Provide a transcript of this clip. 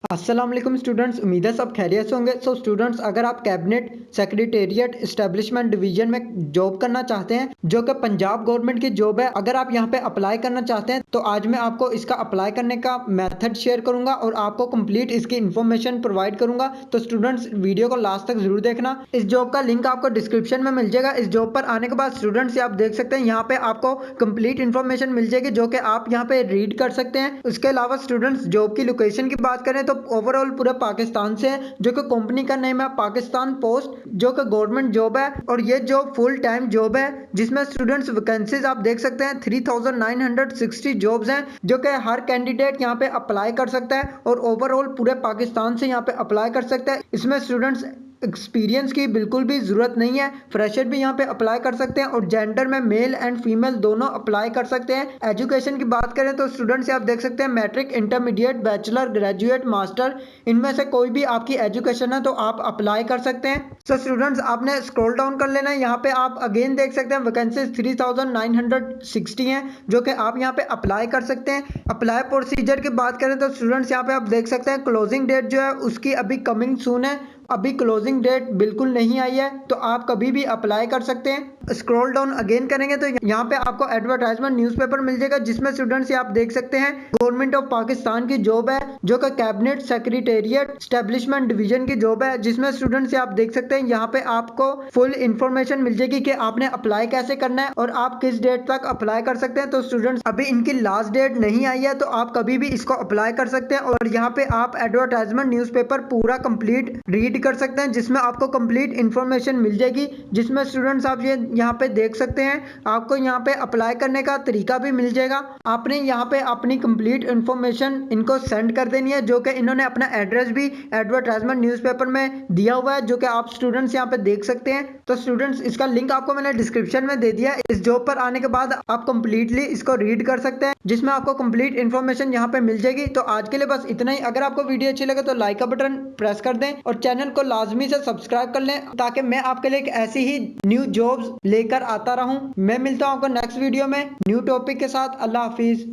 अस्सलाम वालेकुम स्टूडेंट्स, उम्मीद है सब खैरियत से होंगे। सो स्टूडेंट्स, अगर आप कैबिनेट सेक्रेटेरिएट एस्टेब्लिशमेंट डिवीजन में जॉब करना चाहते हैं जो कि पंजाब गवर्नमेंट की जॉब है, अगर आप यहां पे अप्लाई करना चाहते हैं तो आज मैं आपको इसका अप्लाई करने का मेथड शेयर करूंगा और आपको कंप्लीट इसकी इन्फॉर्मेशन प्रोवाइड करूंगा। तो स्टूडेंट्स, वीडियो को लास्ट तक जरूर देखना। इस जॉब का लिंक आपको डिस्क्रिप्शन में मिल जाएगा। इस जॉब पर आने के बाद स्टूडेंट्स आप देख सकते हैं यहाँ पे आपको कंप्लीट इन्फॉर्मेशन मिल जाएगी जो कि आप यहाँ पे रीड कर सकते हैं। उसके अलावा स्टूडेंट्स, जॉब की लोकेशन की बात करें तो ओवरऑल पूरे पाकिस्तान से है, जो कि कंपनी का नेम है पाकिस्तान पोस्ट, जो कि गवर्नमेंट जॉब है और ये जॉब फुल टाइम जॉब है जिसमें स्टूडेंट्स वैकेंसीज आप देख सकते हैं 3960 जॉब्स हैं जो कि हर कैंडिडेट यहाँ पे अप्लाई कर सकता है और ओवरऑल पूरे पाकिस्तान से यहाँ पे अप्लाई कर सकता है। इसमें स्टूडेंट्स एक्सपीरियंस की बिल्कुल भी ज़रूरत नहीं है, फ्रेशर भी यहाँ पे अप्लाई कर सकते हैं और जेंडर में मेल एंड फीमेल दोनों अप्लाई कर सकते हैं। एजुकेशन की बात करें तो स्टूडेंट्स आप देख सकते हैं matric, intermediate, bachelor, graduate, master, इनमें से कोई भी आपकी एजुकेशन है तो आप अप्लाई कर सकते हैं। सो स्टूडेंट्स, आपने स्क्रॉल डाउन कर लेना है। यहाँ पे आप अगेन देख सकते हैं वैकेंसीज 3960 हैं जो कि आप यहाँ पे अप्लाई कर सकते हैं। अप्लाई प्रोसीजर की बात करें तो स्टूडेंट्स यहाँ पे आप देख सकते हैं क्लोजिंग डेट जो है उसकी अभी कमिंग सून है, अभी क्लोजिंग डेट बिल्कुल नहीं आई है तो आप कभी भी अप्लाई कर सकते हैं। स्क्रॉल डाउन अगेन करेंगे तो यहाँ पे आपको एडवर्टाइजमेंट न्यूज़पेपर मिल जाएगा जिसमें स्टूडेंट्स आप देख सकते हैं गवर्नमेंट ऑफ पाकिस्तान की जॉब है जो कि कैबिनेट सेक्रेटेरिएट एस्टेब्लिशमेंट डिवीजन की जॉब है, जिसमें स्टूडेंट्स आप देख सकते हैं यहाँ पे आपको फुल इन्फॉर्मेशन मिल जाएगी कि आपने अप्लाई कैसे करना है और आप किस डेट तक अप्लाई कर सकते हैं। तो स्टूडेंट्स, अभी इनकी लास्ट डेट नहीं आई है तो आप कभी भी इसको अप्लाई कर सकते हैं और यहाँ पे आप एडवर्टाइजमेंट न्यूज़पेपर पूरा कंप्लीट रीड कर सकते हैं जिसमें आपको कंप्लीट इन्फॉर्मेशन मिल जाएगी। जिसमें स्टूडेंट्स आप ये यहाँ पे देख सकते हैं आपको यहाँ पे अप्लाई करने का तरीका भी मिल जाएगा। आपने यहाँ पे अपनी कंप्लीट इन्फॉर्मेशन इनको सेंड कर देनी है जो कि इन्होंने अपना एड्रेस भी एडवर्टाइजमेंट न्यूज़पेपर में दिया हुआ है जो कि आप स्टूडेंट्स यहाँ पे देख सकते हैं। तो स्टूडेंट्स, इसका लिंक आपको मैंने डिस्क्रिप्शन में दे दिया। इस जॉब पर आने के बाद आप कंप्लीटली इसको रीड कर सकते हैं जिसमें आपको कंप्लीट इन्फॉर्मेशन यहाँ पे मिल जाएगी। तो आज के लिए बस इतना ही। अगर आपको वीडियो अच्छी लगे तो लाइक का बटन प्रेस कर दें और चैनल को लाजमी से सब्सक्राइब कर लें ताकि मैं आपके लिए एक ऐसी ही न्यू जॉब्स लेकर आता रहूं। मैं मिलता हूं आपको नेक्स्ट वीडियो में न्यू टॉपिक के साथ। अल्लाह हाफिज।